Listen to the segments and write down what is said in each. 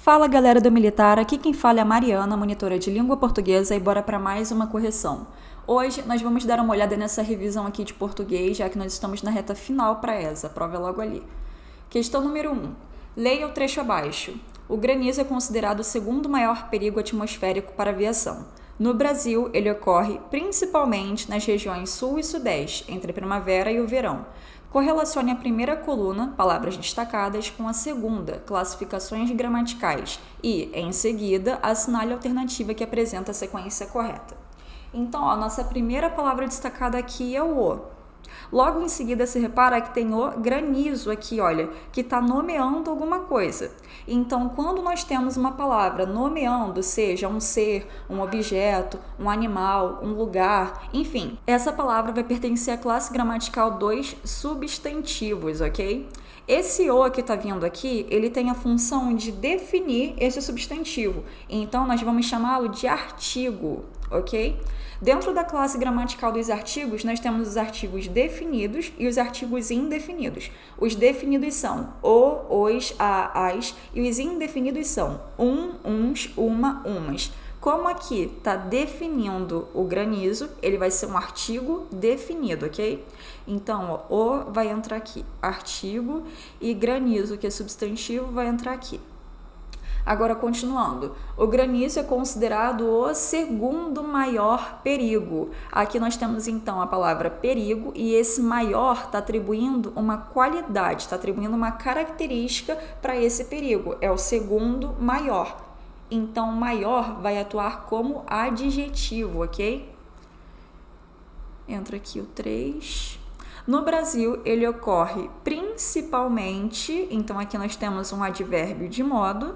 Fala galera do Militar, aqui quem fala é a Mariana, monitora de língua portuguesa, e bora para mais uma correção. Hoje nós vamos dar uma olhada nessa revisão aqui de português, já que nós estamos na reta final para essa, a prova é logo ali. Questão número 1. Leia o trecho abaixo. O granizo é considerado o segundo maior perigo atmosférico para a aviação. No Brasil, ele ocorre principalmente nas regiões sul e sudeste, entre a primavera e o verão. Correlacione a primeira coluna, palavras destacadas, com a segunda, classificações gramaticais, e, em seguida, assinale a alternativa que apresenta a sequência correta. Então, a nossa primeira palavra destacada aqui é o o. Logo em seguida, se repara que tem o granizo aqui, olha, que está nomeando alguma coisa. Então, quando nós temos uma palavra nomeando, seja um ser, um objeto, um animal, um lugar, enfim, essa palavra vai pertencer à classe gramatical dos substantivos, ok? Esse o que está vindo aqui, ele tem a função de definir esse substantivo. Então, nós vamos chamá-lo de artigo, ok? Dentro da classe gramatical dos artigos, nós temos os artigos definidos e os artigos indefinidos. Os definidos são o, os, a, as, e os indefinidos são uns, uma, umas. Como aqui está definindo o granizo, ele vai ser um artigo definido, ok? Então, ó, o vai entrar aqui, artigo, e granizo, que é substantivo, vai entrar aqui. Agora, continuando, o granizo é considerado o segundo maior perigo. Aqui nós temos, então, a palavra perigo, e esse maior está atribuindo uma qualidade, está atribuindo uma característica para esse perigo. É o segundo maior. Então, maior vai atuar como adjetivo, ok? Entra aqui o 3. No Brasil, ele ocorre principalmente, então aqui nós temos um advérbio de modo,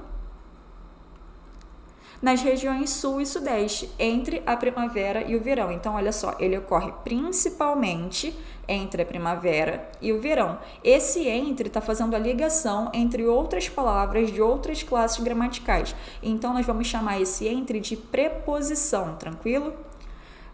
nas regiões sul e sudeste, entre a primavera e o verão. Então, olha só, ele ocorre principalmente entre a primavera e o verão. Esse entre está fazendo a ligação entre outras palavras de outras classes gramaticais. Então, nós vamos chamar esse entre de preposição, tranquilo?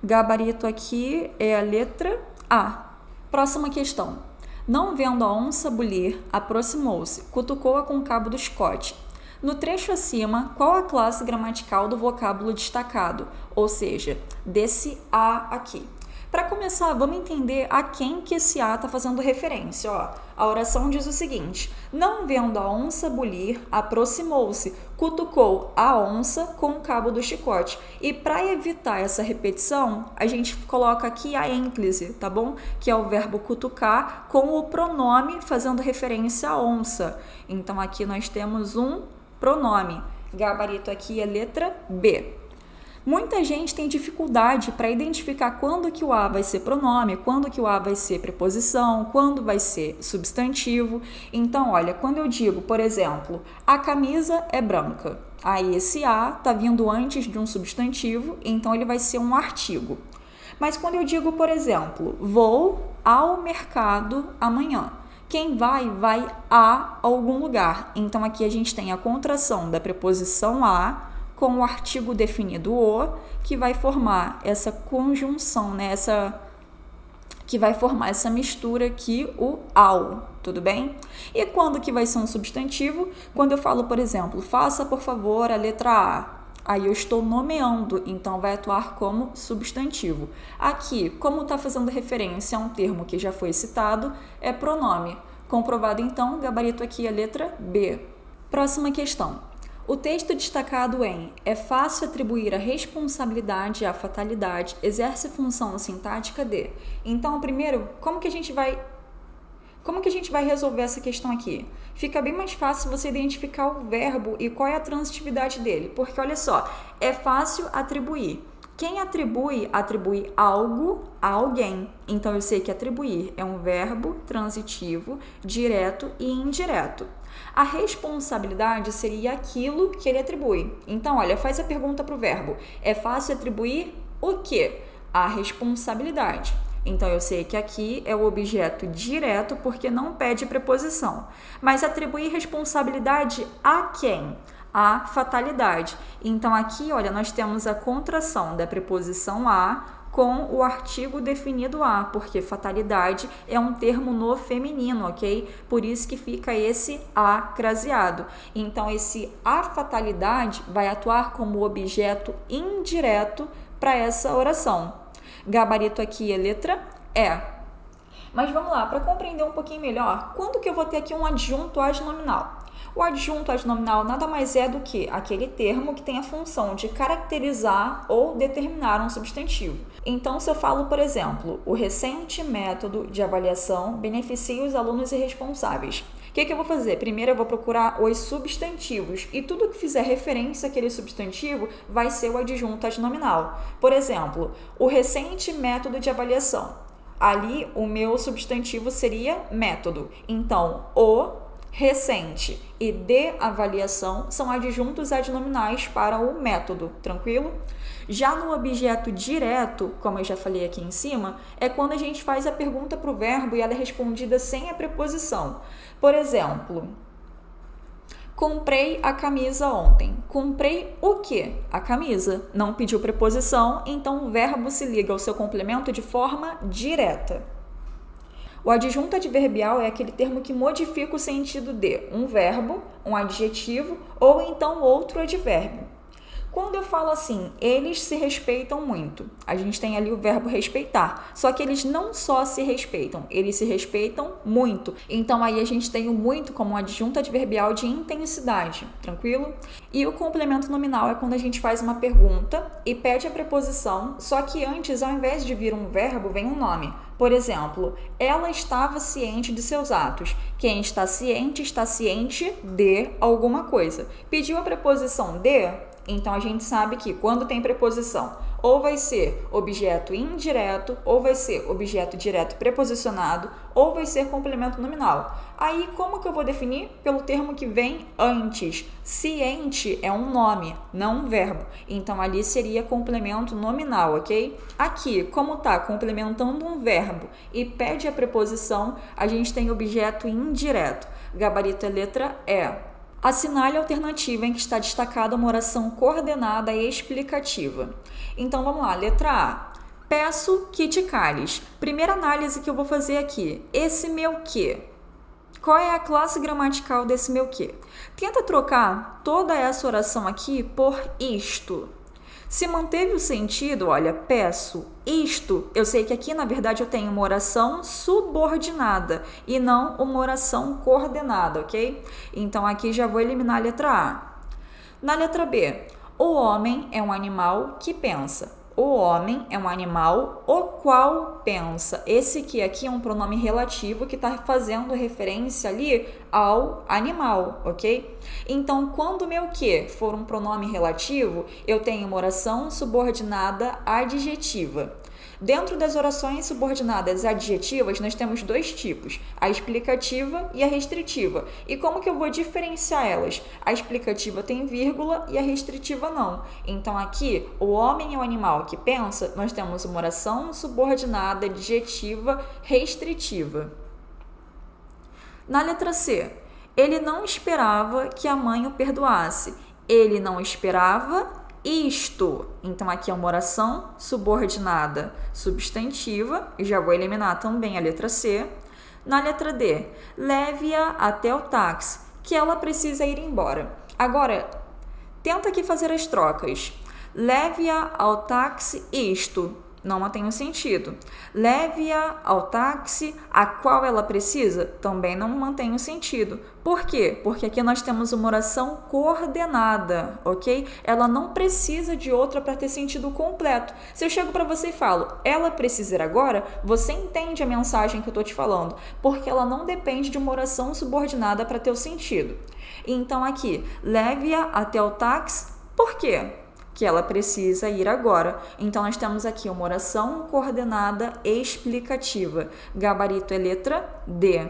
Gabarito aqui é a letra A. Próxima questão. Não vendo a onça bulir, aproximou-se, cutucou-a com o cabo do chicote. No trecho acima, qual a classe gramatical do vocábulo destacado? Ou seja, desse A aqui. Para começar, vamos entender a quem que esse A está fazendo referência. Ó, a oração diz o seguinte: não vendo a onça bulir, aproximou-se, cutucou a onça com o cabo do chicote. E para evitar essa repetição, a gente coloca aqui a ênclise, tá bom? Que é o verbo cutucar com o pronome fazendo referência à onça. Então, aqui nós temos um pronome. Gabarito aqui é letra B. Muita gente tem dificuldade para identificar quando que o A vai ser pronome, quando que o A vai ser preposição, quando vai ser substantivo. Então, olha, quando eu digo, por exemplo, a camisa é branca, aí esse A está vindo antes de um substantivo, então ele vai ser um artigo. Mas quando eu digo, por exemplo, vou ao mercado amanhã, quem vai a algum lugar. Então, aqui a gente tem a contração da preposição a com o artigo definido o, que vai formar essa conjunção, né? Que vai formar essa mistura aqui, o ao, tudo bem? E quando que vai ser um substantivo? Quando eu falo, por exemplo, faça, por favor, a letra A. Aí eu estou nomeando, então vai atuar como substantivo. Aqui, como está fazendo referência a um termo que já foi citado, é pronome. Comprovado, então, gabarito aqui a letra B. Próxima questão. O texto destacado em é fácil atribuir a responsabilidade à fatalidade, exerce função sintática de. Então, primeiro, como que a gente vai resolver essa questão aqui? Fica bem mais fácil você identificar o verbo e qual é a transitividade dele. Porque, olha só, é fácil atribuir. Quem atribui algo a alguém. Então, eu sei que atribuir é um verbo transitivo, direto e indireto. A responsabilidade seria aquilo que ele atribui. Então, olha, faz a pergunta para o verbo. É fácil atribuir o quê? A responsabilidade. Então, eu sei que aqui é o objeto direto porque não pede preposição. Mas atribuir responsabilidade a quem? A fatalidade. Então, aqui, olha, nós temos a contração da preposição a com o artigo definido a, porque fatalidade é um termo no feminino, ok? Por isso que fica esse a craseado. Então, esse a fatalidade vai atuar como objeto indireto para essa oração. Gabarito aqui é letra E. Mas vamos lá, para compreender um pouquinho melhor, quando que eu vou ter aqui um adjunto adnominal? O adjunto adnominal nada mais é do que aquele termo que tem a função de caracterizar ou determinar um substantivo. Então, se eu falo, por exemplo, o recente método de avaliação beneficia os alunos irresponsáveis. O que eu vou fazer? Primeiro eu vou procurar os substantivos e tudo que fizer referência àquele substantivo vai ser o adjunto adnominal. Por exemplo, o recente método de avaliação. Ali o meu substantivo seria método. Então, o recente e de avaliação são adjuntos adnominais para o método, tranquilo? Já no objeto direto, como eu já falei aqui em cima, é quando a gente faz a pergunta para o verbo e ela é respondida sem a preposição. Por exemplo, comprei a camisa ontem. Comprei o quê? A camisa. Não pediu preposição, então o verbo se liga ao seu complemento de forma direta. O adjunto adverbial é aquele termo que modifica o sentido de um verbo, um adjetivo ou então outro advérbio. Quando eu falo assim, eles se respeitam muito, a gente tem ali o verbo respeitar, só que eles não só se respeitam, eles se respeitam muito. Então aí a gente tem o muito como um adjunto adverbial de intensidade, tranquilo? E o complemento nominal é quando a gente faz uma pergunta e pede a preposição, só que antes, ao invés de vir um verbo, vem um nome. Por exemplo, ela estava ciente de seus atos. Quem está ciente de alguma coisa. Pediu a preposição de, então a gente sabe que quando tem preposição, ou vai ser objeto indireto, ou vai ser objeto direto preposicionado, ou vai ser complemento nominal. Aí, como que eu vou definir? Pelo termo que vem antes. Ciente é um nome, não um verbo. Então, ali seria complemento nominal, ok? Aqui, como está complementando um verbo e pede a preposição, a gente tem objeto indireto. Gabarito é letra E. Assinale a alternativa em que está destacada uma oração coordenada e explicativa. Então, vamos lá. Letra A. Peço que te cales. Primeira análise que eu vou fazer aqui. Esse meu quê? Qual é a classe gramatical desse meu quê? Tenta trocar toda essa oração aqui por isto. Se manteve o sentido, olha, peço isto, eu sei que aqui, na verdade, eu tenho uma oração subordinada e não uma oração coordenada, ok? Então, aqui já vou eliminar a letra A. Na letra B, o homem é um animal que pensa. O homem é um animal o qual pensa. Esse que aqui é um pronome relativo que está fazendo referência ali ao animal, ok? Então, quando o meu que for um pronome relativo, eu tenho uma oração subordinada adjetiva. Dentro das orações subordinadas adjetivas, nós temos dois tipos, a explicativa e a restritiva. E como que eu vou diferenciar elas? A explicativa tem vírgula e a restritiva não. Então, aqui, o homem é o animal que pensa, nós temos uma oração subordinada adjetiva restritiva. Na letra C, ele não esperava que a mãe o perdoasse. Ele não esperava isto. Então, aqui é uma oração subordinada substantiva. E já vou eliminar também a letra C. Na letra D, leve-a até o táxi, que ela precisa ir embora. Agora, tenta aqui fazer as trocas. Leve-a ao táxi isto. Não mantém um sentido. Leve-a ao táxi a qual ela precisa, também não mantém um sentido. Por quê? Porque aqui nós temos uma oração coordenada, ok? Ela não precisa de outra para ter sentido completo. Se eu chego para você e falo, ela precisa ir agora, você entende a mensagem que eu estou te falando, porque ela não depende de uma oração subordinada para ter o sentido. Então aqui, leve-a até o táxi, por quê? Que ela precisa ir agora. Então, nós temos aqui uma oração coordenada explicativa. Gabarito é letra D.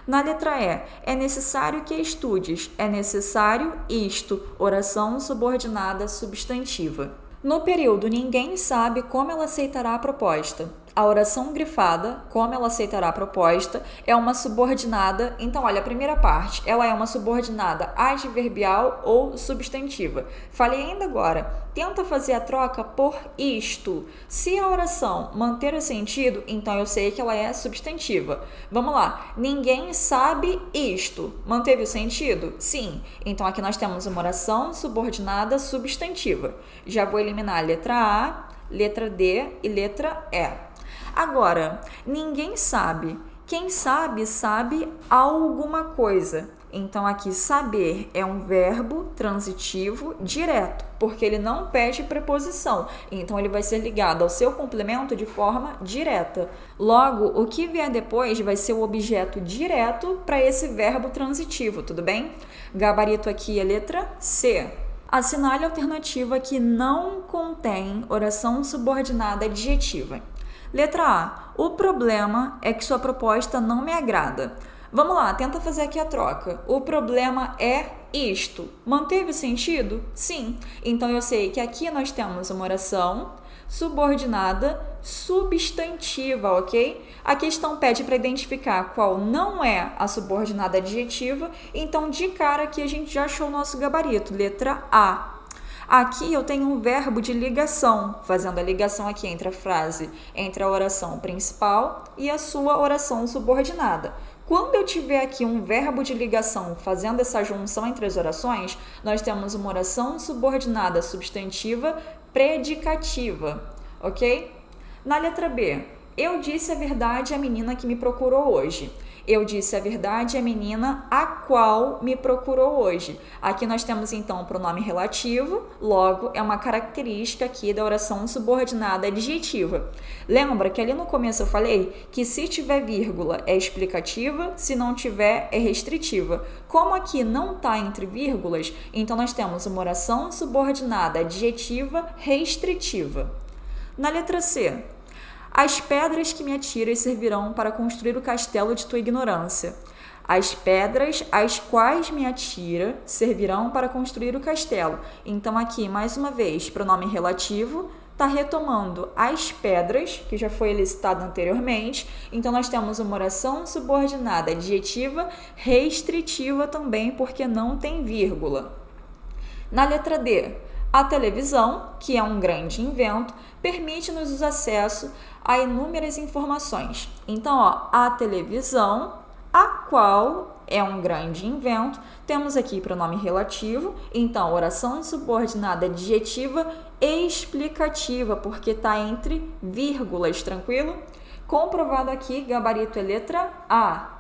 Na letra E, é necessário que estudes. É necessário isto. Oração subordinada substantiva. No período, ninguém sabe como ela aceitará a proposta. A oração grifada, como ela aceitará a proposta, é uma subordinada. Então, olha, a primeira parte, ela é uma subordinada adverbial ou substantiva. Falei ainda agora, tenta fazer a troca por isto. Se a oração manter o sentido, então eu sei que ela é substantiva. Vamos lá, ninguém sabe isto. Manteve o sentido? Sim. Então, aqui nós temos uma oração subordinada substantiva. Já vou eliminar a letra A, letra D e letra E. Agora, ninguém sabe. Quem sabe, sabe alguma coisa. Então, aqui, saber é um verbo transitivo direto, porque ele não pede preposição. Então, ele vai ser ligado ao seu complemento de forma direta. Logo, o que vier depois vai ser o objeto direto para esse verbo transitivo, tudo bem? Gabarito aqui é letra C. Assinale a alternativa que não contém oração subordinada adjetiva. Letra A. O problema é que sua proposta não me agrada. Vamos lá, tenta fazer aqui a troca. O problema é isto. Manteve o sentido? Sim. Então, eu sei que aqui nós temos uma oração subordinada substantiva, ok? A questão pede para identificar qual não é a subordinada adjetiva. Então, de cara aqui, a gente já achou o nosso gabarito. Letra A. Aqui eu tenho um verbo de ligação, fazendo a ligação aqui entre a frase, entre a oração principal e a sua oração subordinada. Quando eu tiver aqui um verbo de ligação fazendo essa junção entre as orações, nós temos uma oração subordinada substantiva predicativa, ok? Na letra B, eu disse a verdade à menina que me procurou hoje. Eu disse a verdade à menina a qual me procurou hoje. Aqui nós temos então o pronome relativo, logo é uma característica aqui da oração subordinada adjetiva. Lembra que ali no começo eu falei que se tiver vírgula é explicativa, se não tiver é restritiva. Como aqui não está entre vírgulas, então nós temos uma oração subordinada adjetiva restritiva. Na letra C, as pedras que me atiras servirão para construir o castelo de tua ignorância. As pedras às quais me atira servirão para construir o castelo. Então, aqui, mais uma vez, pronome relativo, está retomando as pedras, que já foi elicitado anteriormente. Então, nós temos uma oração subordinada adjetiva restritiva também, porque não tem vírgula. Na letra D, a televisão, que é um grande invento, permite-nos o acesso a inúmeras informações. Então, a televisão, a qual é um grande invento, temos aqui pronome relativo, então oração subordinada adjetiva explicativa, porque está entre vírgulas, tranquilo? Comprovado aqui, gabarito é letra A.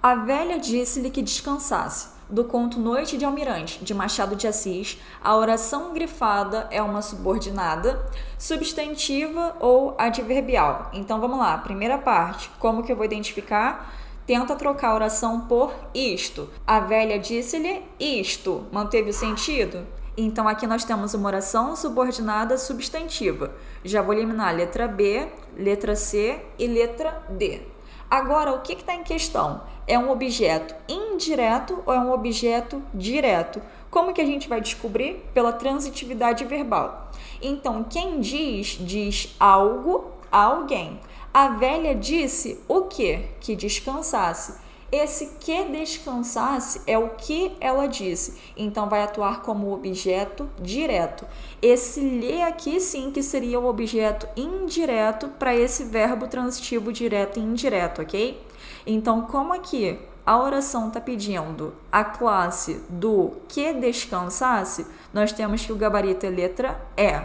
A velha disse-lhe que descansasse. Do conto Noite de Almirante, de Machado de Assis, a oração grifada é uma subordinada substantiva ou adverbial. Então, vamos lá. Primeira parte, como que eu vou identificar? Tenta trocar a oração por isto. A velha disse-lhe isto. Manteve o sentido? Então, aqui nós temos uma oração subordinada substantiva. Já vou eliminar a letra B, letra C e letra D. Agora, o que está em questão? É um objeto indireto ou é um objeto direto? Como que a gente vai descobrir? Pela transitividade verbal. Então, quem diz algo a alguém. A velha disse o quê? Que descansasse. Esse que descansasse é o que ela disse. Então, vai atuar como objeto direto. Esse lhe aqui, sim, que seria o objeto indireto para esse verbo transitivo direto e indireto, ok? Então, como aqui a oração está pedindo a classe do que descansasse, nós temos que o gabarito é letra E.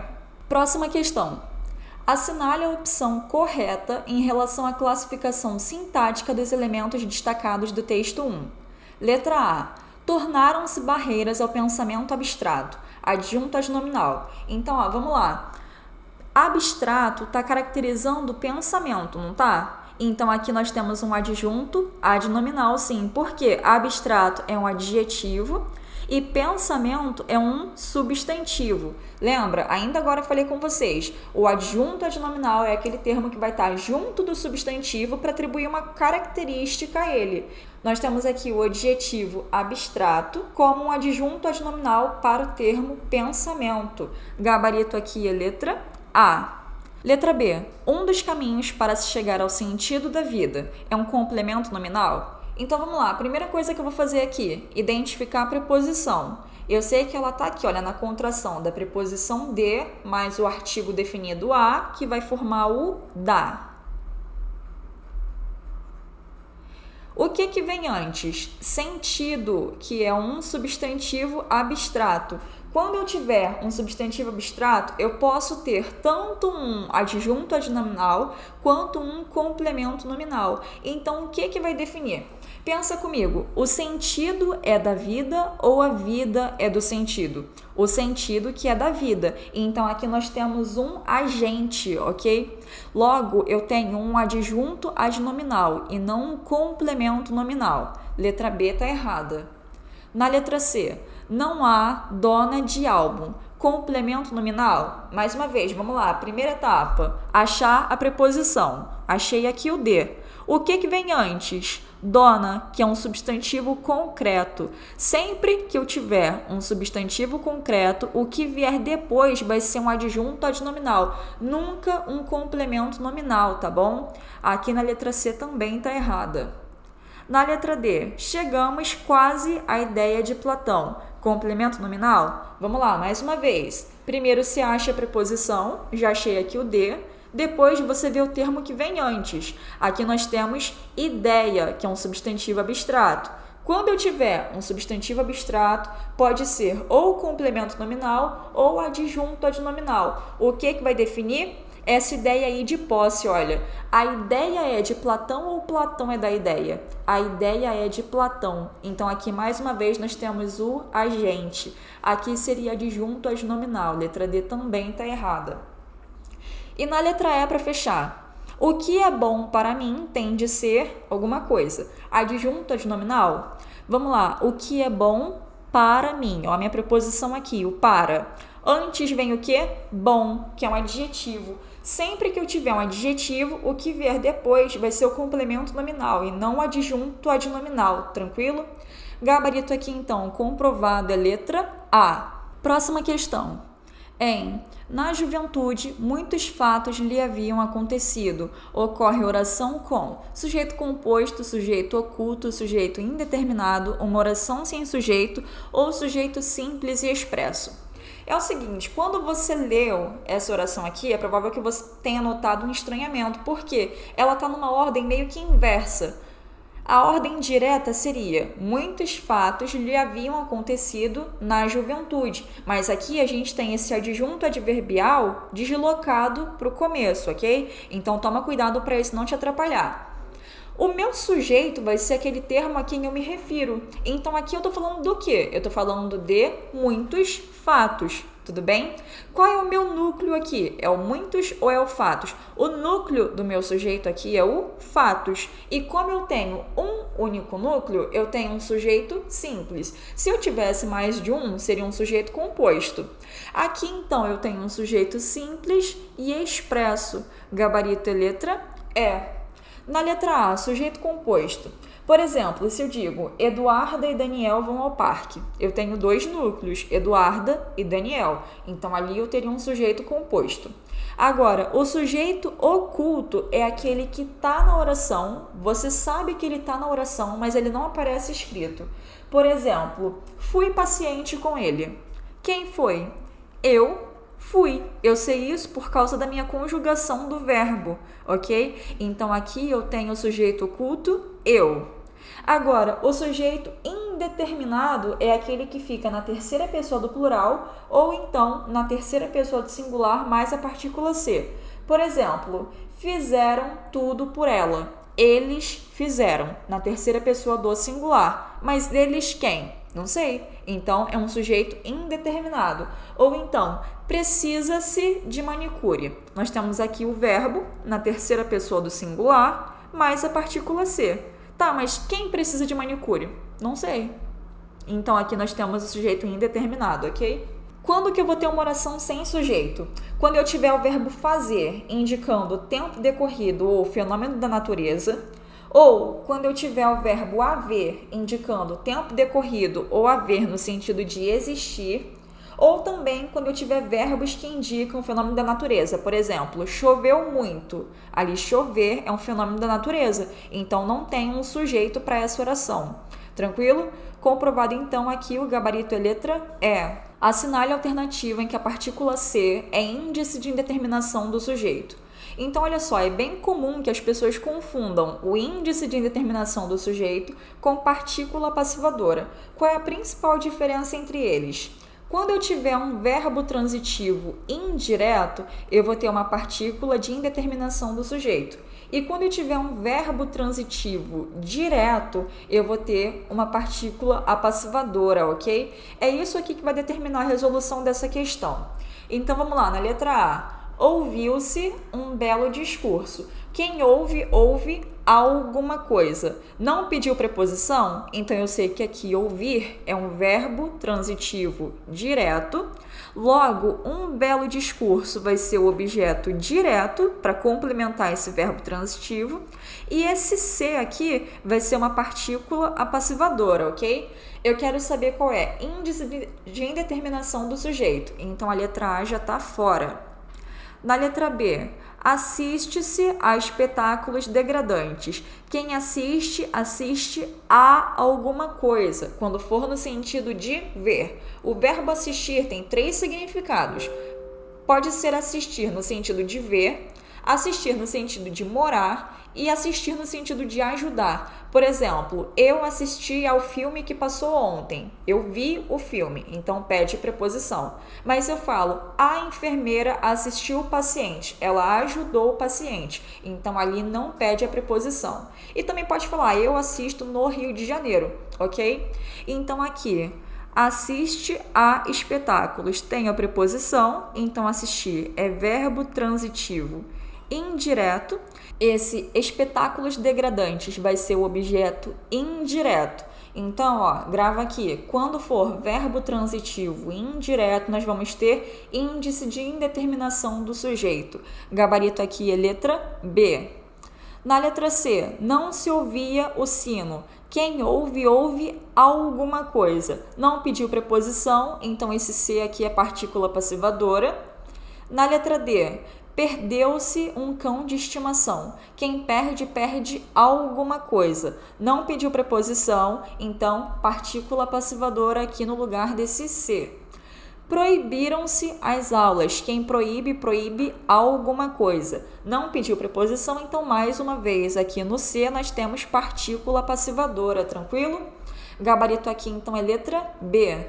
Próxima questão. Assinale a opção correta em relação à classificação sintática dos elementos destacados do texto 1. Letra A. Tornaram-se barreiras ao pensamento abstrato, adjunto adnominal. Então, vamos lá. Abstrato está caracterizando o pensamento, não está? Então, aqui nós temos um adjunto adnominal, sim. Porque abstrato é um adjetivo e pensamento é um substantivo. Lembra? Ainda agora eu falei com vocês. O adjunto adnominal é aquele termo que vai estar junto do substantivo para atribuir uma característica a ele. Nós temos aqui o adjetivo abstrato como um adjunto adnominal para o termo pensamento. Gabarito aqui é letra A. Letra B. Um dos caminhos para se chegar ao sentido da vida é um complemento nominal? Então vamos lá, a primeira coisa que eu vou fazer aqui, identificar a preposição. Eu sei que ela está aqui, olha, na contração da preposição de mais o artigo definido a, que vai formar o da. O que vem antes? Sentido, que é um substantivo abstrato. Quando eu tiver um substantivo abstrato, eu posso ter tanto um adjunto adnominal quanto um complemento nominal. Então, o que vai definir? Pensa comigo, o sentido é da vida ou a vida é do sentido? O sentido que é da vida. Então, aqui nós temos um agente, ok? Logo, eu tenho um adjunto adnominal e não um complemento nominal. Letra B está errada. Na letra C, não há dona de álbum. Complemento nominal? Mais uma vez, vamos lá. Primeira etapa, achar a preposição. Achei aqui o de. O que vem antes? Dona, que é um substantivo concreto. Sempre que eu tiver um substantivo concreto, o que vier depois vai ser um adjunto adnominal, nunca um complemento nominal, tá bom? Aqui na letra C também tá errada. Na letra D, chegamos quase à ideia de Platão. Complemento nominal? Vamos lá, mais uma vez. Primeiro se acha a preposição, já achei aqui o de. Depois você vê o termo que vem antes. Aqui nós temos ideia, que é um substantivo abstrato. Quando eu tiver um substantivo abstrato, pode ser ou complemento nominal ou adjunto adnominal. O que vai definir? Essa ideia aí de posse, olha. A ideia é de Platão ou Platão é da ideia? A ideia é de Platão. Então, aqui mais uma vez nós temos o agente. Aqui seria adjunto adnominal. Letra D também está errada. E na letra E, para fechar, o que é bom para mim tem de ser alguma coisa. Adjunto adnominal? Vamos lá, o que é bom para mim? Ó, a minha preposição aqui, o para. Antes vem o quê? Bom, que é um adjetivo. Sempre que eu tiver um adjetivo, o que vier depois vai ser o complemento nominal e não o adjunto adnominal, tranquilo? Gabarito aqui, então, comprovado é letra A. Próxima questão. Na juventude, muitos fatos lhe haviam acontecido. Ocorre oração com sujeito composto, sujeito oculto, sujeito indeterminado, uma oração sem sujeito ou sujeito simples e expresso. É o seguinte, quando você leu essa oração aqui, é provável que você tenha notado um estranhamento, porque ela está numa ordem meio que inversa. A ordem direta seria, muitos fatos lhe haviam acontecido na juventude, mas aqui a gente tem esse adjunto adverbial deslocado para o começo, ok? Então toma cuidado para isso não te atrapalhar. O meu sujeito vai ser aquele termo a quem eu me refiro. Então aqui eu estou falando do quê? Eu estou falando de muitos fatos, tudo bem? Qual é o meu núcleo aqui? É o muitos ou é o fatos? O núcleo do meu sujeito aqui é o fatos. E como eu tenho um único núcleo, eu tenho um sujeito simples. Se eu tivesse mais de um, seria um sujeito composto. Aqui, então, eu tenho um sujeito simples e expresso. Gabarito é letra E. Na letra A, sujeito composto. Por exemplo, se eu digo Eduarda e Daniel vão ao parque, eu tenho dois núcleos, Eduarda e Daniel. Então, ali eu teria um sujeito composto. Agora, o sujeito oculto é aquele que está na oração, você sabe que ele está na oração, mas ele não aparece escrito. Por exemplo, fui paciente com ele. Quem foi? Eu fui. Eu sei isso por causa da minha conjugação do verbo, ok? Então, aqui eu tenho o sujeito oculto, eu. Agora, o sujeito indeterminado é aquele que fica na terceira pessoa do plural ou então na terceira pessoa do singular mais a partícula C. Por exemplo, fizeram tudo por ela. Eles fizeram, na terceira pessoa do singular. Mas eles quem? Não sei. Então, é um sujeito indeterminado. Ou então, precisa-se de manicure. Nós temos aqui o verbo na terceira pessoa do singular mais a partícula C. Tá, mas quem precisa de manicure? Não sei. Então, aqui nós temos o sujeito indeterminado, ok? Quando que eu vou ter uma oração sem sujeito? Quando eu tiver o verbo fazer, indicando o tempo decorrido ou fenômeno da natureza, ou quando eu tiver o verbo haver, indicando o tempo decorrido ou haver no sentido de existir, Ou também quando eu tiver verbos que indicam o fenômeno da natureza. Por exemplo, choveu muito. Ali chover é um fenômeno da natureza, então não tem um sujeito para essa oração. Tranquilo? Comprovado então aqui, o gabarito é letra E. Assinale a alternativa em que a partícula C é índice de indeterminação do sujeito. Então, olha só, é bem comum que as pessoas confundam o índice de indeterminação do sujeito com partícula passivadora. Qual é a principal diferença entre eles? Quando eu tiver um verbo transitivo indireto, eu vou ter uma partícula de indeterminação do sujeito. E quando eu tiver um verbo transitivo direto, eu vou ter uma partícula apassivadora, ok? É isso aqui que vai determinar a resolução dessa questão. Então, vamos lá, na letra A. Ouviu-se um belo discurso. Quem ouve, ouve alguma coisa. Não pediu preposição? Então eu sei que aqui ouvir é um verbo transitivo direto. Logo, um belo discurso vai ser o objeto direto para complementar esse verbo transitivo. E esse ser aqui vai ser uma partícula apassivadora, ok? Eu quero saber qual é índice de indeterminação do sujeito. Então a letra A já está fora. Na letra B, assiste-se a espetáculos degradantes. Quem assiste, assiste a alguma coisa, quando for no sentido de ver. O verbo assistir tem 3 significados. Pode ser assistir no sentido de ver, assistir no sentido de morar e assistir no sentido de ajudar. Por exemplo, eu assisti ao filme que passou ontem. Eu vi o filme, então pede preposição. Mas eu falo, a enfermeira assistiu o paciente, ela ajudou o paciente. Então ali não pede a preposição. E também pode falar, eu assisto no Rio de Janeiro, ok? Então aqui, assiste a espetáculos. Tem a preposição, então assistir é verbo transitivo indireto. Esse espetáculos degradantes vai ser o objeto indireto. Então, grava aqui. Quando for verbo transitivo indireto, nós vamos ter índice de indeterminação do sujeito. Gabarito aqui é letra B. Na letra C, não se ouvia o sino. Quem ouve, ouve alguma coisa. Não pediu preposição, então esse C aqui é partícula passivadora. Na letra D, perdeu-se um cão de estimação. Quem perde, perde alguma coisa. Não pediu preposição, então partícula passivadora aqui no lugar desse C. Proibiram-se as aulas. Quem proíbe, proíbe alguma coisa. Não pediu preposição, então mais uma vez aqui no C nós temos partícula passivadora, tranquilo? Gabarito aqui então é letra B.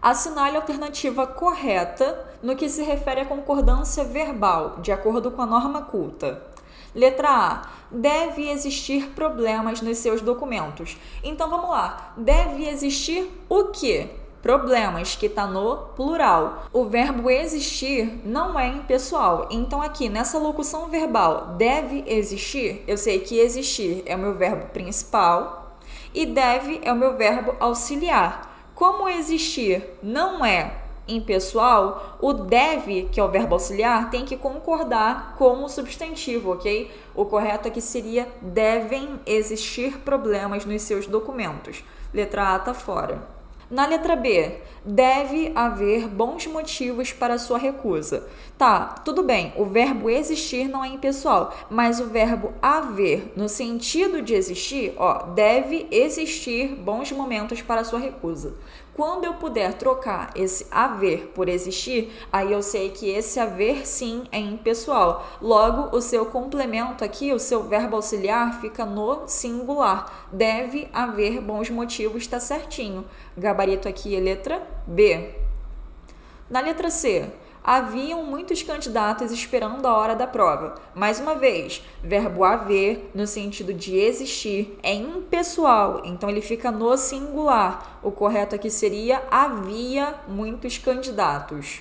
Assinale a alternativa correta no que se refere à concordância verbal, de acordo com a norma culta. Letra A. Deve existir problemas nos seus documentos. Então vamos lá. Deve existir o quê? Problemas, que está no plural. O verbo existir não é impessoal. Então aqui nessa locução verbal deve existir, eu sei que existir é o meu verbo principal e deve é o meu verbo auxiliar. Como existir não é impessoal, o deve, que é o verbo auxiliar, tem que concordar com o substantivo, ok? O correto aqui seria devem existir problemas nos seus documentos. Letra A está fora. Na letra B, deve haver bons motivos para sua recusa. Tá, tudo bem, o verbo existir não é impessoal, mas o verbo haver, no sentido de existir, deve existir bons momentos para sua recusa. Quando eu puder trocar esse haver por existir, aí eu sei que esse haver sim é impessoal. Logo, o seu complemento aqui, o seu verbo auxiliar, fica no singular. Deve haver bons motivos, está certinho. Gabarito aqui é letra B. Na letra C, haviam muitos candidatos esperando a hora da prova. Mais uma vez, verbo haver, no sentido de existir, é impessoal, então ele fica no singular. O correto aqui seria havia muitos candidatos.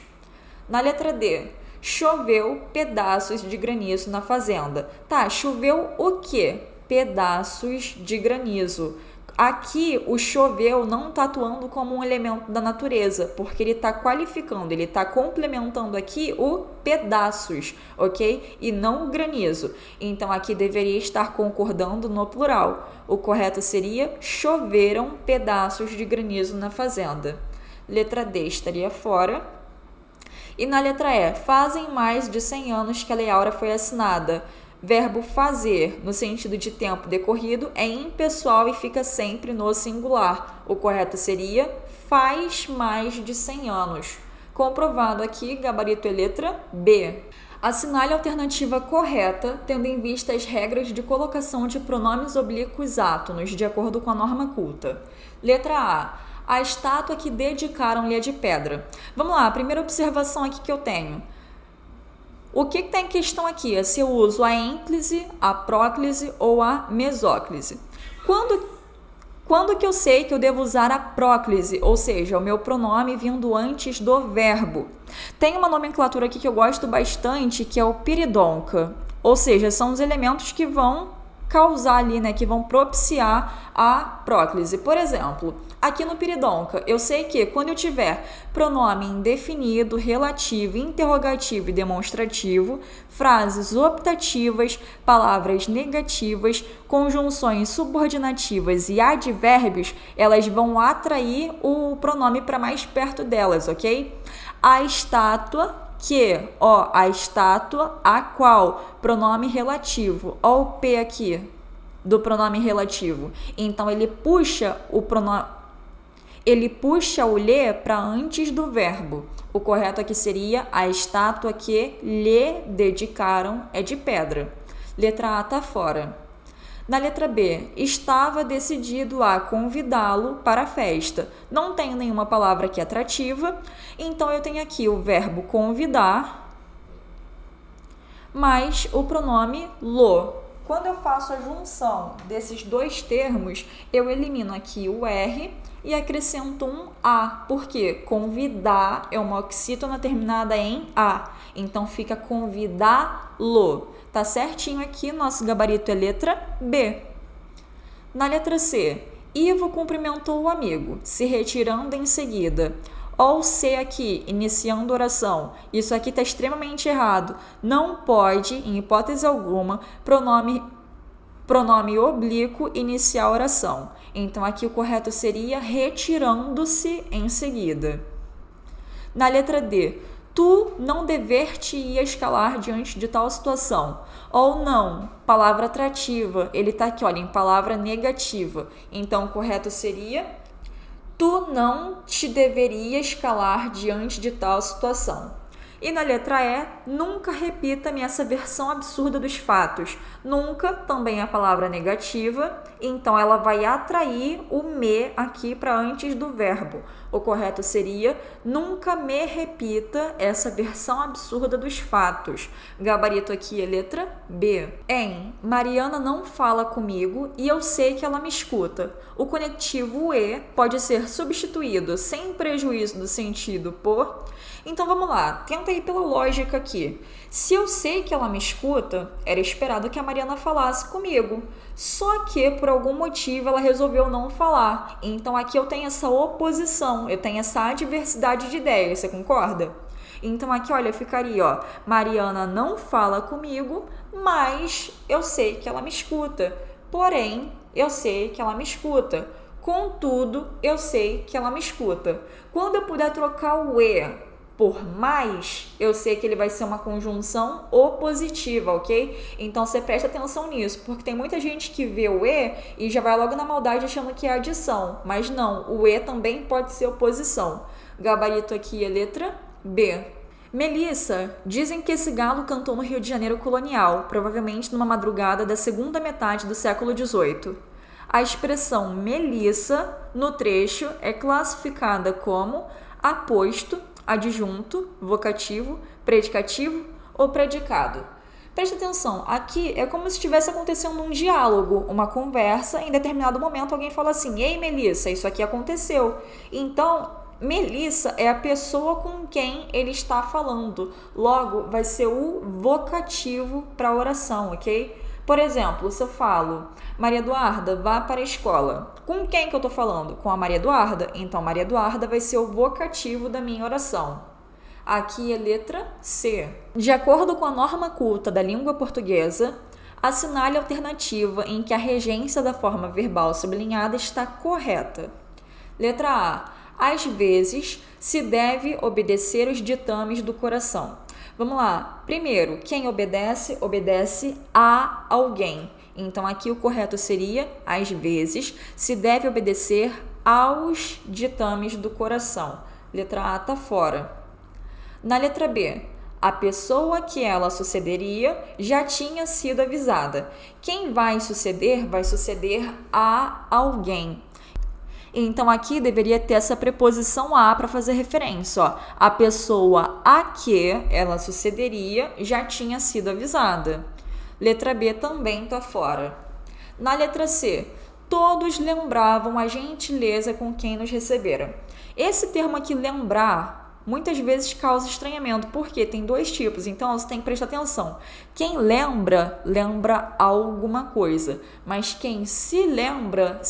Na letra D, choveu pedaços de granizo na fazenda. Tá, choveu o quê? Pedaços de granizo. Aqui, o choveu não está atuando como um elemento da natureza, porque ele está qualificando, ele está complementando aqui o pedaços, ok? E não o granizo. Então, aqui deveria estar concordando no plural. O correto seria choveram pedaços de granizo na fazenda. Letra D estaria fora. E na letra E, fazem mais de 100 anos que a Lei Áurea foi assinada. Verbo fazer, no sentido de tempo decorrido, é impessoal e fica sempre no singular. O correto seria faz mais de 100 anos. Comprovado aqui, gabarito é letra B. Assinale a alternativa correta, tendo em vista as regras de colocação de pronomes oblíquos átonos, de acordo com a norma culta. Letra A. A estátua que dedicaram-lhe é de pedra. Vamos lá, a primeira observação aqui que eu tenho. O que está em questão aqui? É se eu uso a ênclise, a próclise ou a mesóclise. Quando que eu sei que eu devo usar a próclise, ou seja, o meu pronome vindo antes do verbo? Tem uma nomenclatura aqui que eu gosto bastante, que é o piridonca, ou seja, são os elementos que vão causar ali, né, que vão propiciar a próclise. Por exemplo, aqui no piridonca, eu sei que quando eu tiver pronome indefinido, relativo, interrogativo e demonstrativo, frases optativas, palavras negativas, conjunções subordinativas e advérbios, elas vão atrair o pronome para mais perto delas, ok? A estátua a estátua, a qual, pronome relativo, ó o P aqui do pronome relativo. Então, ele puxa o lhe para antes do verbo. O correto aqui seria a estátua que lhe dedicaram é de pedra. Letra A tá fora. Na letra B, estava decidido a convidá-lo para a festa. Não tenho nenhuma palavra aqui atrativa, então eu tenho aqui o verbo convidar, mais o pronome lo. Quando eu faço a junção desses dois termos, eu elimino aqui o R e acrescento um A, porque convidar é uma oxítona terminada em A, então fica convidá-lo. Tá certinho aqui, nosso gabarito é letra B. Na letra C, Ivo cumprimentou o amigo, se retirando em seguida. Ó o C aqui, iniciando oração. Isso aqui está extremamente errado. Não pode, em hipótese alguma, pronome oblíquo iniciar a oração. Então, aqui o correto seria retirando-se em seguida. Na letra D, tu não dever-te-ias calar diante de tal situação. Ou não, palavra atrativa. Ele está aqui, olha, em palavra negativa. Então, o correto seria tu não te deverias calar diante de tal situação. E na letra E, nunca repita-me essa versão absurda dos fatos. Nunca também é a palavra negativa, então ela vai atrair o me aqui para antes do verbo. O correto seria, nunca me repita essa versão absurda dos fatos. Gabarito aqui é letra B. Em Mariana não fala comigo e eu sei que ela me escuta. O conectivo E pode ser substituído sem prejuízo do sentido por... Então vamos lá, tenta ir pela lógica aqui. Se eu sei que ela me escuta, era esperado que a Mariana falasse comigo. Só que, por algum motivo, ela resolveu não falar. Então aqui eu tenho essa oposição, eu tenho essa adversidade de ideias, você concorda? Então aqui, olha, ficaria, ó, Mariana não fala comigo, mas eu sei que ela me escuta. Porém, eu sei que ela me escuta. Contudo, eu sei que ela me escuta. Quando eu puder trocar o E por mais, eu sei que ele vai ser uma conjunção opositiva, ok? Então, você presta atenção nisso, porque tem muita gente que vê o E e já vai logo na maldade achando que é adição. Mas não, o E também pode ser oposição. Gabarito aqui é letra B. Melissa, dizem que esse galo cantou no Rio de Janeiro colonial, provavelmente numa madrugada da segunda metade do século XVIII. A expressão Melissa, no trecho, é classificada como aposto, adjunto, vocativo, predicativo ou predicado. Preste atenção, aqui é como se estivesse acontecendo um diálogo, uma conversa, em determinado momento alguém fala assim, ei Melissa, isso aqui aconteceu. Então, Melissa é a pessoa com quem ele está falando, logo vai ser o vocativo para a oração, ok? Por exemplo, se eu falo, Maria Eduarda, vá para a escola. Com quem que eu estou falando? Com a Maria Eduarda? Então, Maria Eduarda vai ser o vocativo da minha oração. Aqui é letra C. De acordo com a norma culta da língua portuguesa, assinale a alternativa em que a regência da forma verbal sublinhada está correta. Letra A. Às vezes, se deve obedecer os ditames do coração. Vamos lá. Primeiro, quem obedece, obedece a alguém. Então, aqui o correto seria, às vezes, se deve obedecer aos ditames do coração. Letra A está fora. Na letra B, a pessoa que ela sucederia já tinha sido avisada. Quem vai suceder a alguém. Então, aqui deveria ter essa preposição a para fazer referência. Ó. A pessoa a que ela sucederia já tinha sido avisada. Letra B também está fora. Na letra C, todos lembravam a gentileza com quem nos receberam. Esse termo aqui, lembrar, muitas vezes causa estranhamento, porque tem dois tipos, então você tem que prestar atenção. Quem lembra, lembra alguma coisa, mas quem se lembra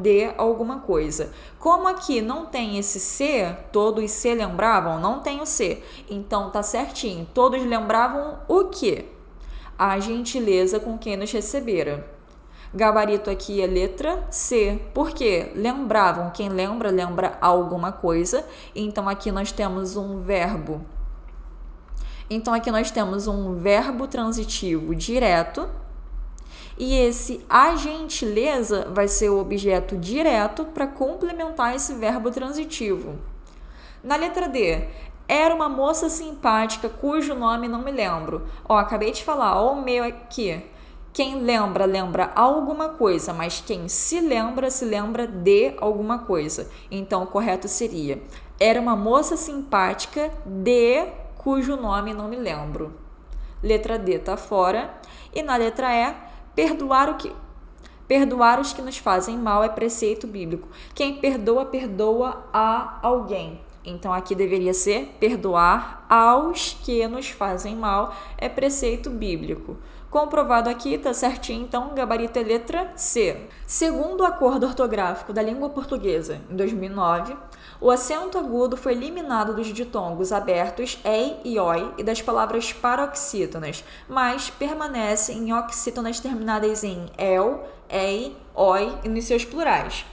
de alguma coisa. Como aqui não tem esse se, todos se lembravam, não tem o se, então tá certinho. Todos lembravam o quê? A gentileza com quem nos receberam. Gabarito aqui é letra C, porque lembravam, quem lembra, lembra alguma coisa. Então, aqui nós temos um verbo. Então, aqui nós temos um verbo transitivo direto. E esse a gentileza vai ser o objeto direto para complementar esse verbo transitivo. Na letra D, era uma moça simpática cujo nome não me lembro. Ó, acabei de falar, ó, o meu aqui. Quem lembra, lembra alguma coisa, mas quem se lembra de alguma coisa. Então, o correto seria: era uma moça simpática de cujo nome não me lembro. Letra D está fora. E na letra E, perdoar os que nos fazem mal é preceito bíblico. Quem perdoa, perdoa a alguém. Então, aqui deveria ser perdoar aos que nos fazem mal é preceito bíblico. Comprovado aqui, tá certinho, então, gabarito é letra C. Segundo o Acordo Ortográfico da Língua Portuguesa, em 2009, o acento agudo foi eliminado dos ditongos abertos ei e oi e das palavras paroxítonas, mas permanece em oxítonas terminadas em el, ei, oi e nos seus plurais.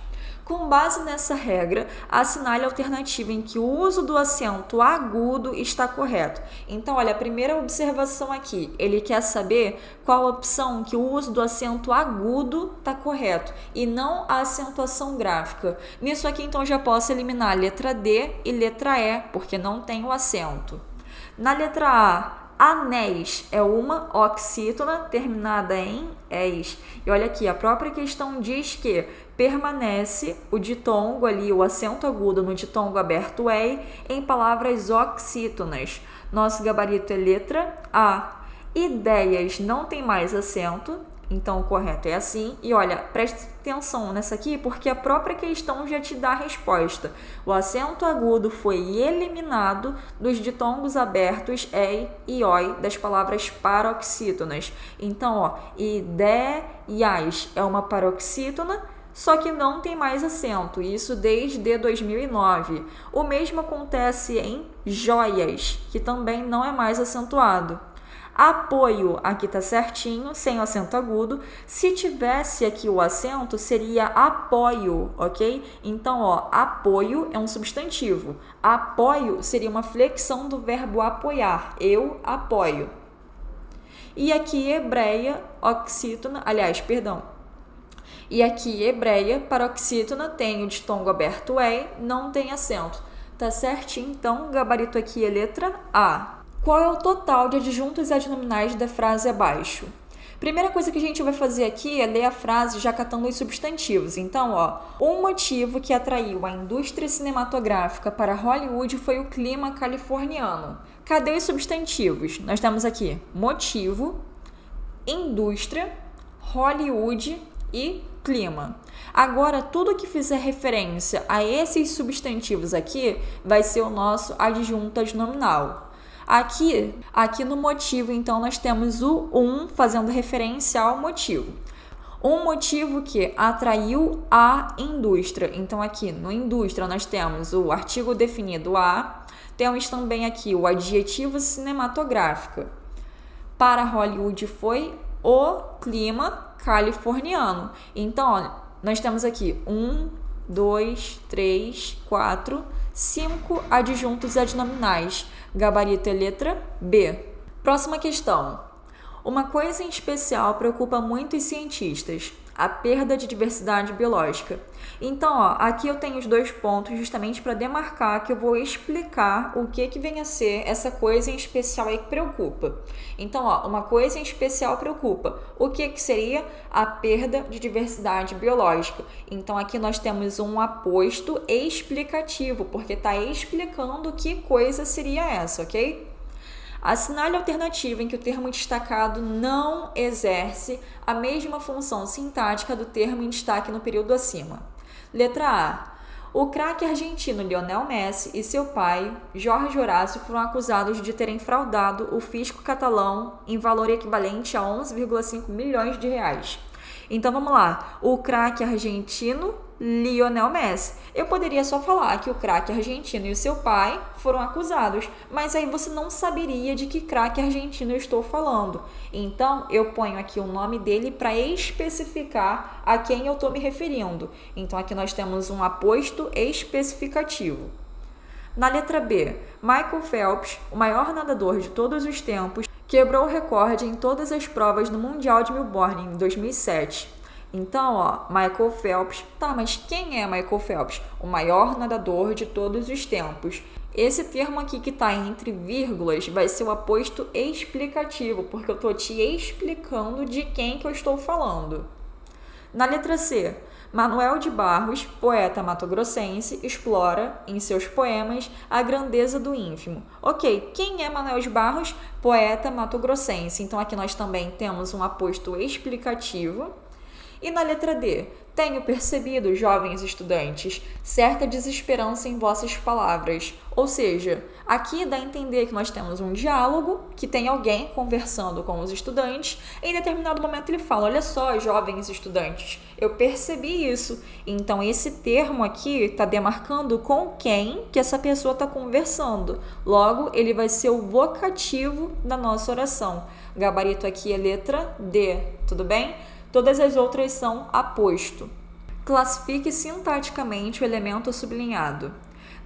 Com base nessa regra, assinale a alternativa em que o uso do acento agudo está correto. Então, olha, a primeira observação aqui, ele quer saber qual a opção que o uso do acento agudo está correto e não a acentuação gráfica. Nisso aqui, então, já posso eliminar a letra D e letra E, porque não tem o acento. Na letra A, anéis é uma oxítona terminada em es. E olha aqui, a própria questão diz que permanece o ditongo ali, o acento agudo no ditongo aberto ei, em palavras oxítonas. Nosso gabarito é letra A. Ideias não tem mais acento, então o correto é assim. E olha, preste atenção nessa aqui, porque a própria questão já te dá a resposta. O acento agudo foi eliminado dos ditongos abertos ei e oi das palavras paroxítonas. Então, ó, ideias é uma paroxítona, só que não tem mais acento, isso desde 2009. O mesmo acontece em joias, que também não é mais acentuado. Apoio, aqui tá certinho, sem o acento agudo. Se tivesse aqui o acento, seria apoio, ok? Então, ó, apoio é um substantivo. Apoio seria uma flexão do verbo apoiar. Eu apoio. E aqui, hebreia, oxítona, E aqui, hebreia, paroxítona, tem o ditongo aberto ei, não tem acento. Tá certinho? Então, o gabarito aqui é letra A. Qual é o total de adjuntos e adnominais da frase abaixo? Primeira coisa que a gente vai fazer aqui é ler a frase já catando os substantivos. Então, ó, um motivo que atraiu a indústria cinematográfica para Hollywood foi o clima californiano. Cadê os substantivos? Nós temos aqui motivo, indústria, Hollywood e clima. Agora, tudo que fizer referência a esses substantivos aqui vai ser o nosso adjunto adnominal. Aqui no motivo, então, nós temos o fazendo referência ao motivo. Um motivo que atraiu a indústria. Então, aqui no indústria, nós temos o artigo definido a, temos também aqui o adjetivo cinematográfico. Para Hollywood foi o clima californiano. Então, ó, nós temos aqui 2, 3, 4, 5 adjuntos adnominais. Gabarito é letra B. Próxima questão. Uma coisa em especial preocupa muito os cientistas: a perda de diversidade biológica. Então, aqui eu tenho os 2 pontos justamente para demarcar que eu vou explicar o que vem a ser essa coisa em especial aí que preocupa. Então, uma coisa em especial preocupa. O que seria a perda de diversidade biológica? Então, aqui nós temos um aposto explicativo, porque está explicando que coisa seria essa, ok? Assinale a alternativa em que o termo destacado não exerce a mesma função sintática do termo em destaque no período acima. Letra A. O craque argentino Lionel Messi e seu pai, Jorge Horácio, foram acusados de terem fraudado o fisco catalão em valor equivalente a 11,5 milhões de reais. Então vamos lá, o craque argentino Lionel Messi. Eu poderia só falar que o craque argentino e o seu pai foram acusados, mas aí você não saberia de que craque argentino eu estou falando. Então eu ponho aqui o nome dele para especificar a quem eu estou me referindo. Então aqui nós temos um aposto especificativo. Na letra B, Michael Phelps, o maior nadador de todos os tempos, quebrou o recorde em todas as provas no Mundial de Melbourne em 2007. Então, Michael Phelps. Tá, mas quem é Michael Phelps? O maior nadador de todos os tempos. Esse termo aqui que está entre vírgulas vai ser o aposto explicativo, porque eu estou te explicando de quem que eu estou falando. Na letra C, Manuel de Barros, poeta matogrossense, explora, em seus poemas, a grandeza do ínfimo. Ok, quem é Manuel de Barros? Poeta matogrossense. Então, aqui nós também temos um aposto explicativo. E na letra D, tenho percebido, jovens estudantes, certa desesperança em vossas palavras. Ou seja, aqui dá a entender que nós temos um diálogo, que tem alguém conversando com os estudantes, e em determinado momento ele fala: olha só, jovens estudantes, eu percebi isso. Então esse termo aqui está demarcando com quem que essa pessoa está conversando. Logo, ele vai ser o vocativo da nossa oração. O gabarito aqui é letra D, tudo bem? Todas as outras são aposto. Classifique sintaticamente o elemento sublinhado.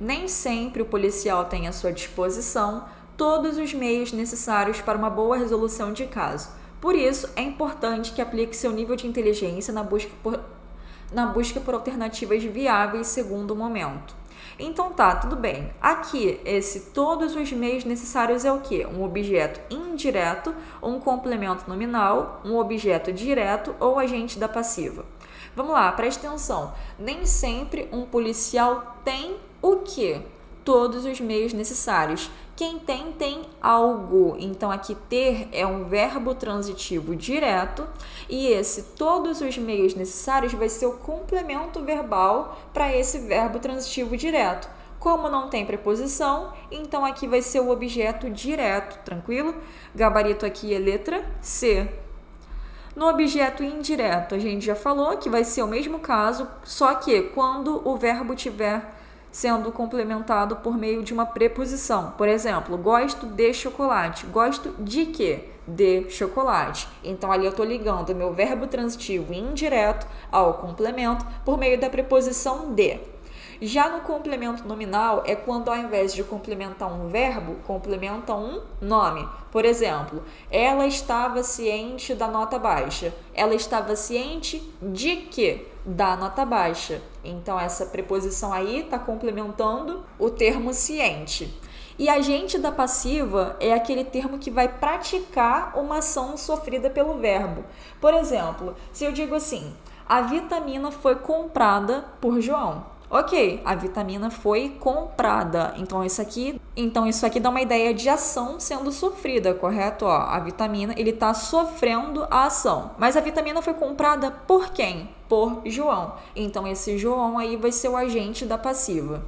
Nem sempre o policial tem à sua disposição todos os meios necessários para uma boa resolução de caso. Por isso, é importante que aplique seu nível de inteligência na busca por alternativas viáveis segundo o momento. Então tá, tudo bem. Aqui, esse todos os meios necessários é o quê? Um objeto indireto, um complemento nominal, um objeto direto ou agente da passiva. Vamos lá, preste atenção. Nem sempre um policial tem o quê? Todos os meios necessários. Quem tem algo. Então, aqui ter é um verbo transitivo direto e esse todos os meios necessários vai ser o complemento verbal para esse verbo transitivo direto. Como não tem preposição, então aqui vai ser o objeto direto, tranquilo? Gabarito aqui é letra C. No objeto indireto, a gente já falou que vai ser o mesmo caso, só que quando o verbo tiver sendo complementado por meio de uma preposição. Por exemplo, gosto de chocolate. Gosto de quê? De chocolate. Então, ali eu estou ligando o meu verbo transitivo indireto ao complemento por meio da preposição de. Já no complemento nominal é quando, ao invés de complementar um verbo, complementa um nome. Por exemplo, ela estava ciente da nota baixa. Ela estava ciente de quê? Da nota baixa. Então, essa preposição aí está complementando o termo ciente. E agente da passiva é aquele termo que vai praticar uma ação sofrida pelo verbo. Por exemplo, se eu digo assim, a vitamina foi comprada por João. Ok, a vitamina foi comprada. Então isso aqui dá uma ideia de ação sendo sofrida, correto? A vitamina, ele está sofrendo a ação. Mas a vitamina foi comprada por quem? Por João. Então esse João aí vai ser o agente da passiva.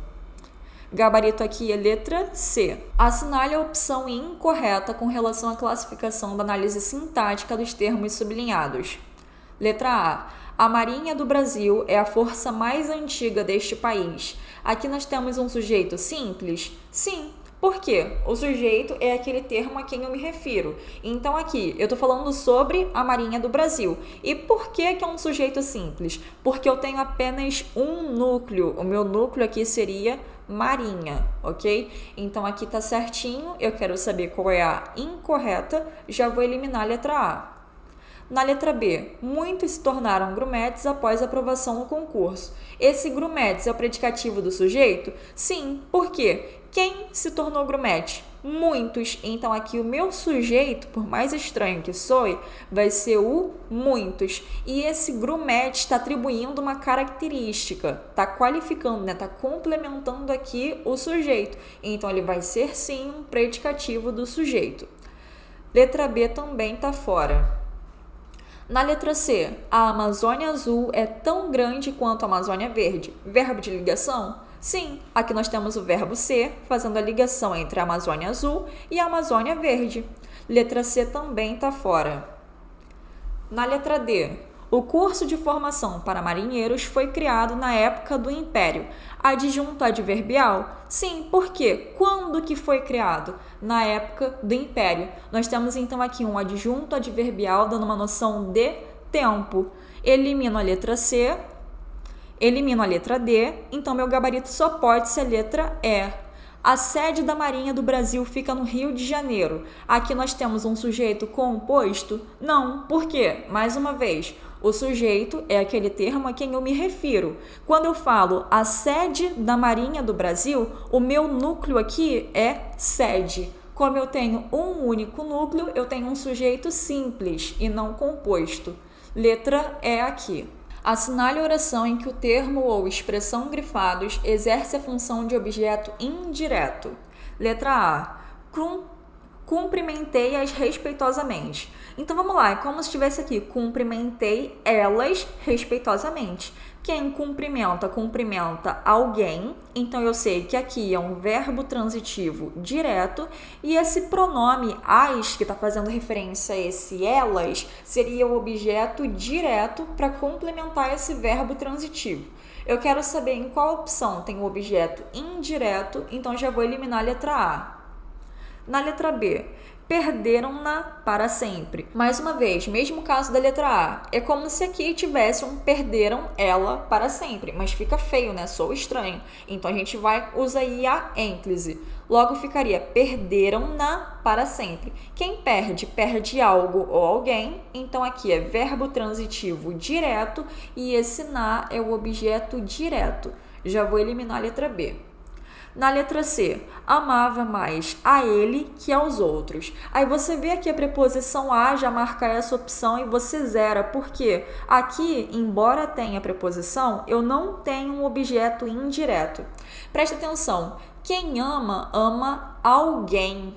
Gabarito aqui é letra C. Assinale a opção incorreta com relação à classificação da análise sintática dos termos sublinhados. Letra A. A Marinha do Brasil é a força mais antiga deste país. Aqui nós temos um sujeito simples? Sim, Por quê? O sujeito é aquele termo a quem eu me refiro. Então aqui, eu estou falando sobre a Marinha do Brasil. E por que é um sujeito simples? Porque eu tenho apenas um núcleo. O meu núcleo aqui seria Marinha, ok? Então aqui tá certinho, eu quero saber qual é a incorreta, já vou eliminar a letra A. Na letra B, muitos se tornaram grumetes após a aprovação no concurso. Esse grumetes é o predicativo do sujeito? Sim, por quê? Quem se tornou grumete? Muitos. Então aqui o meu sujeito, por mais estranho que soe, vai ser o muitos. E esse grumete está atribuindo uma característica, está qualificando, né? Está complementando aqui o sujeito. Então ele vai ser sim um predicativo do sujeito. Letra B também está fora. Na letra C, a Amazônia Azul é tão grande quanto a Amazônia Verde. Verbo de ligação? Sim, aqui nós temos o verbo ser, fazendo a ligação entre a Amazônia Azul e a Amazônia Verde. Letra C também está fora. Na letra D, o curso de formação para marinheiros foi criado na época do Império. Adjunto adverbial? Sim, por quê? Quando que foi criado? Na época do Império. Nós temos então aqui um adjunto adverbial dando uma noção de tempo. Elimino a letra C, elimino a letra D, então meu gabarito só pode ser a letra E. A sede da Marinha do Brasil fica no Rio de Janeiro. Aqui nós temos um sujeito composto? Não, por quê? Mais uma vez, o sujeito é aquele termo a quem eu me refiro. Quando eu falo a sede da Marinha do Brasil, o meu núcleo aqui é sede. Como eu tenho um único núcleo, eu tenho um sujeito simples e não composto. Letra E aqui. Assinale a oração em que o termo ou expressão grifados exerce a função de objeto indireto. Letra A. Cumprimentei-as respeitosamente. Então vamos lá, é como se estivesse aqui, cumprimentei elas respeitosamente. Quem cumprimenta, cumprimenta alguém, então eu sei que aqui é um verbo transitivo direto e esse pronome as, que está fazendo referência a esse elas, seria o objeto direto para complementar esse verbo transitivo. Eu quero saber em qual opção tem o objeto indireto, então já vou eliminar a letra A. Na letra B, perderam-na para sempre. Mais uma vez, mesmo caso da letra A, é como se aqui tivesse um perderam ela para sempre, mas fica feio, né? Sou estranho. Então a gente vai usar aí a ênclise. Logo ficaria perderam-na para sempre. Quem perde, perde algo ou alguém. Então aqui é verbo transitivo direto e esse na é o objeto direto. Já vou eliminar a letra B. Na letra C, amava mais a ele que aos outros. Aí você vê aqui a preposição a já marca essa opção e você zera, porque aqui, embora tenha preposição, eu não tenho um objeto indireto. Presta atenção, quem ama, ama alguém.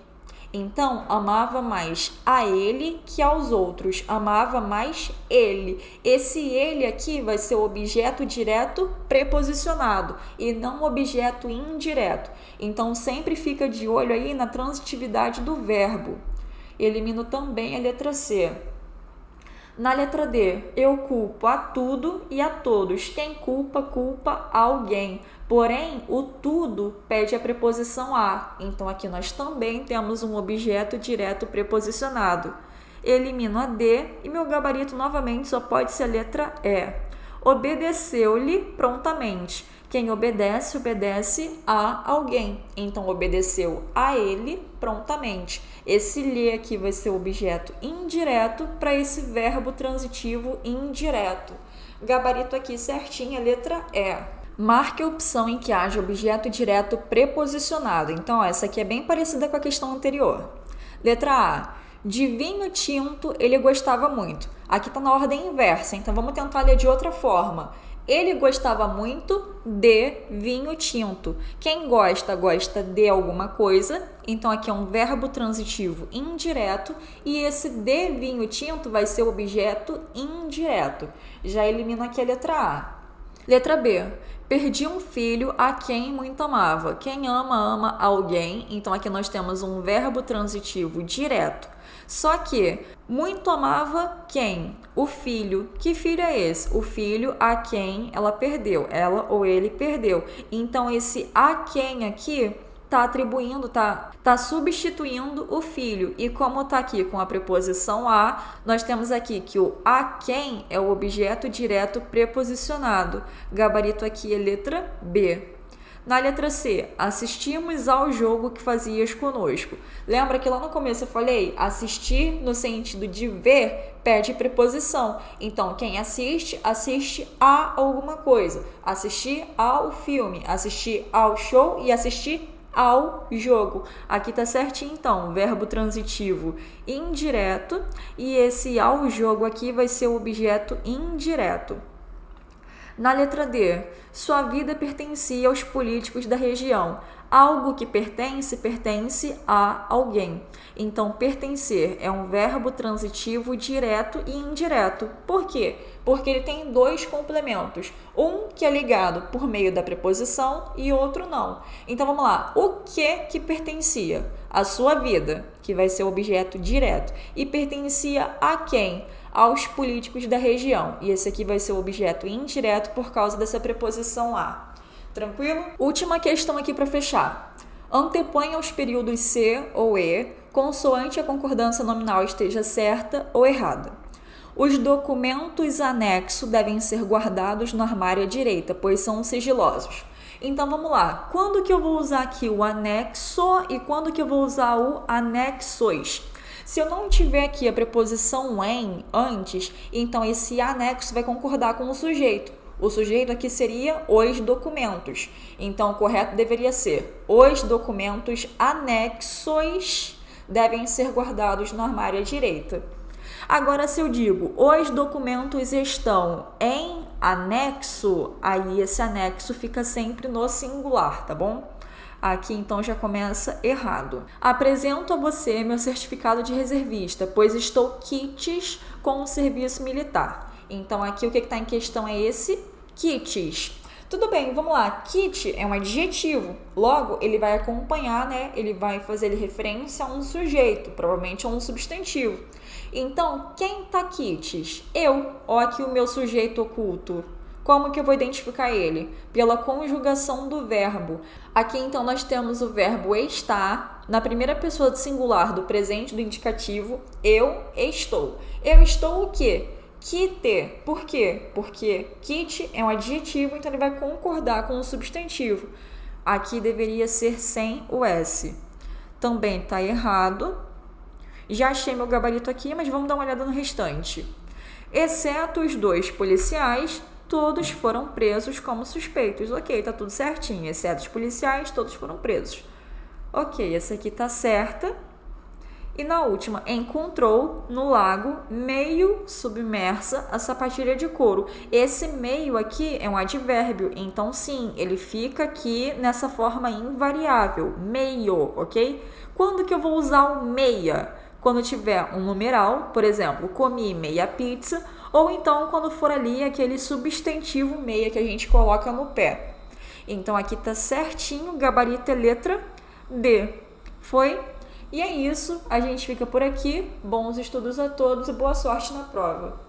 Então, amava mais a ele que aos outros. Amava mais ele. Esse ele aqui vai ser o objeto direto preposicionado e não o objeto indireto. Então, sempre fica de olho aí na transitividade do verbo. Elimino também a letra C. Na letra D, eu culpo a tudo e a todos. Quem culpa, culpa alguém. Porém, o tudo pede a preposição a. Então, aqui nós também temos um objeto direto preposicionado. Elimino a D e meu gabarito novamente só pode ser a letra E. Obedeceu-lhe prontamente. Quem obedece, obedece a alguém. Então, obedeceu a ele prontamente. Esse lhe aqui vai ser o objeto indireto para esse verbo transitivo indireto. Gabarito aqui certinho, a letra E. Marque a opção em que haja objeto direto preposicionado. Então, essa aqui é bem parecida com a questão anterior. Letra A. De vinho tinto ele gostava muito. Aqui está na ordem inversa, então vamos tentar ler de outra forma. Ele gostava muito de vinho tinto. Quem gosta, gosta de alguma coisa. Então, aqui é um verbo transitivo indireto. E esse de vinho tinto vai ser o objeto indireto. Já elimino aqui a letra A. Letra B. Perdi um filho a quem muito amava. Quem ama, ama alguém. Então, aqui nós temos um verbo transitivo direto. Só que muito amava quem? O filho. Que filho é esse? O filho a quem ela perdeu. Ela ou ele perdeu. Então, esse a quem aqui tá atribuindo, tá substituindo o filho. E como tá aqui com a preposição a, nós temos aqui que o a quem é o objeto direto preposicionado. Gabarito aqui é letra B. Na letra C, assistimos ao jogo que fazias conosco. Lembra que lá no começo eu falei, assistir no sentido de ver perde preposição. Então, quem assiste, assiste a alguma coisa. Assistir ao filme, assistir ao show e assistir ao jogo. Aqui tá certinho, então, verbo transitivo indireto e esse ao jogo aqui vai ser o objeto indireto. Na letra D, sua vida pertencia aos políticos da região. Algo que pertence a alguém. Então, pertencer é um verbo transitivo direto e indireto. Por quê? Porque ele tem dois complementos. Um que é ligado por meio da preposição e outro não. Então, vamos lá. O que pertencia? A sua vida, que vai ser o objeto direto. E pertencia a quem? Aos políticos da região. E esse aqui vai ser o objeto indireto por causa dessa preposição a. Tranquilo? Última questão aqui para fechar. Anteponha os períodos C ou E, consoante a concordância nominal esteja certa ou errada. Os documentos anexo devem ser guardados no armário à direita, pois são sigilosos. Então, vamos lá. Quando que eu vou usar aqui o anexo e quando que eu vou usar o anexos? Se eu não tiver aqui a preposição em antes, então esse anexo vai concordar com o sujeito. O sujeito aqui seria os documentos. Então, o correto deveria ser: os documentos anexos devem ser guardados no armário à direita. Agora, se eu digo os documentos estão em anexo, aí esse anexo fica sempre no singular, tá bom? Aqui, então, já começa errado. Apresento a você meu certificado de reservista, pois estou quites com o serviço militar. Então, aqui o que está em questão é esse quites. Tudo bem, vamos lá. Kit é um adjetivo. Logo, ele vai acompanhar, né? Ele vai fazer referência a um sujeito, provavelmente a um substantivo. Então, quem tá quites? Eu. Ó, aqui o meu sujeito oculto. Como que eu vou identificar ele? Pela conjugação do verbo. Aqui, então, nós temos o verbo estar, na primeira pessoa do singular do presente do indicativo, eu estou. Eu estou o quê? Quite. Por quê? Porque kit é um adjetivo, então ele vai concordar com o substantivo. Aqui deveria ser sem o S. Também está errado. Já achei meu gabarito aqui, mas vamos dar uma olhada no restante. Exceto os 2 policiais, todos foram presos como suspeitos. Ok, tá tudo certinho. Exceto os policiais, todos foram presos. Ok, essa aqui tá certa. E na última, encontrou no lago meio submersa a sapatilha de couro. Esse meio aqui é um advérbio, então sim, ele fica aqui nessa forma invariável, meio, ok? Quando que eu vou usar o meia? Quando tiver um numeral, por exemplo, comi meia pizza, ou então quando for ali aquele substantivo meia que a gente coloca no pé. Então aqui tá certinho, o gabarito é letra B. Foi? E é isso, a gente fica por aqui. Bons estudos a todos e boa sorte na prova.